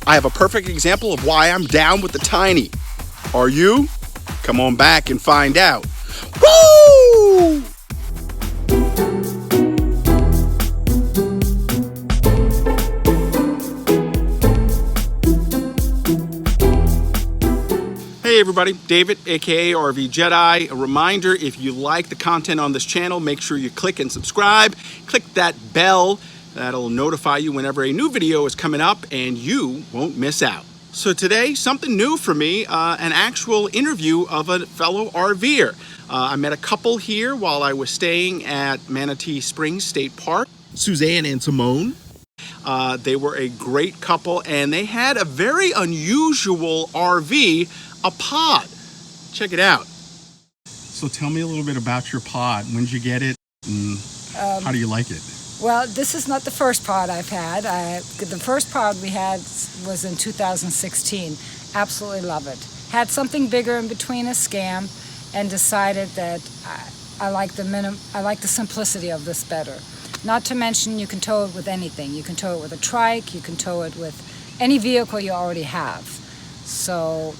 I have a perfect example of why I'm down with the tiny. Are you? Come on back and find out. Woo! Hey everybody, David, aka RVJedeye. A reminder, if you like the content on this channel, make sure you click and subscribe. Click that bell. That'll notify you whenever a new video is coming up and you won't miss out. So today, something new for me, an actual interview of a fellow RVer. I met a couple here while I was staying at Manatee Springs State Park. Suzanne and Simone. They were a great couple and they had a very unusual RV, a pod. Check it out. So tell me a little bit about your pod. When did you get it and how do you like it? Well, this is not the first pod I've had. The first pod we had was in 2016. Absolutely love it. Had something bigger in between a scam and decided that I like the simplicity of this better. Not to mention you can tow it with anything. You can tow it with a trike, you can tow it with any vehicle you already have. So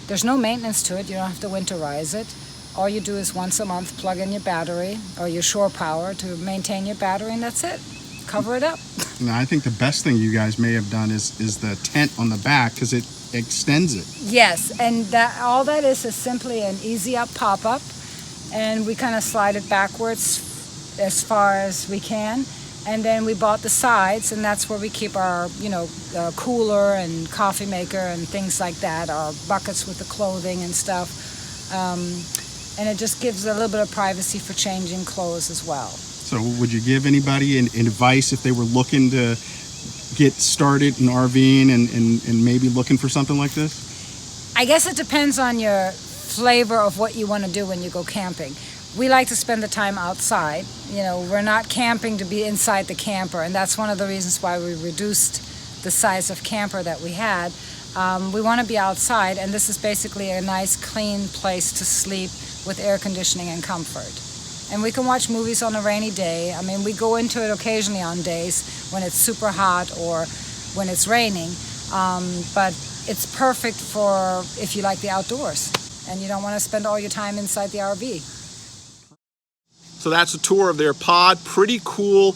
there's no maintenance to it. You don't have to winterize it. All you do is once a month plug in your battery or your shore power to maintain your battery, and that's it. Cover it up. Now, I think the best thing you guys may have done is the tent on the back because it extends it. Yes, and all that is simply an easy up pop-up, and we kind of slide it backwards as far as we can. And then we bought the sides, and that's where we keep our, cooler and coffee maker and things like that, our buckets with the clothing and stuff. And it just gives a little bit of privacy for changing clothes as well. So would you give anybody an advice if they were looking to get started in RVing and maybe looking for something like this? I guess it depends on your flavor of what you want to do when you go camping. We like to spend the time outside. We're not camping to be inside the camper, and that's one of the reasons why we reduced the size of camper that we had. We want to be outside, and this is basically a nice, clean place to sleep with air conditioning and comfort. And we can watch movies on a rainy day. I mean, we go into it occasionally on days when it's super hot or when it's raining, but it's perfect for if you like the outdoors and you don't want to spend all your time inside the RV. So that's a tour of their pod. Pretty cool.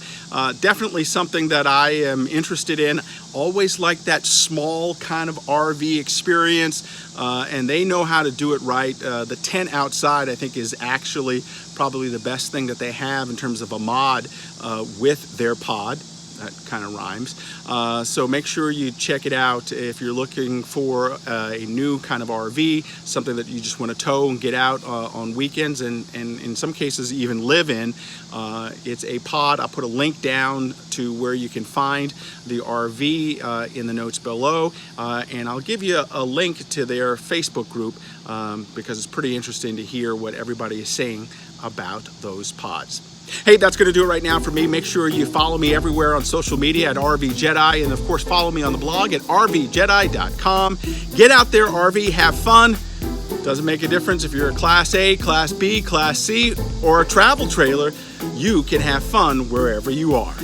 Definitely something that I am interested in. Always like that small kind of RV experience, and they know how to do it right. The tent outside, I think, is actually probably the best thing that they have in terms of a mod with their pod. That kind of rhymes. So make sure you check it out if you're looking for a new kind of RV, something that you just want to tow and get out on weekends and in some cases even live in. It's a pod. I'll put a link down to where you can find the RV in the notes below, and I'll give you a link to their Facebook group because it's pretty interesting to hear what everybody is saying about those pods. Hey, that's going to do it right now for me. Make sure you follow me everywhere on social media at RVJedeye, and of course follow me on the blog at RVJedeye.com. Get out there, RV, have fun. Doesn't make a difference if you're a Class A, Class B, Class C, or a travel trailer. You can have fun wherever you are.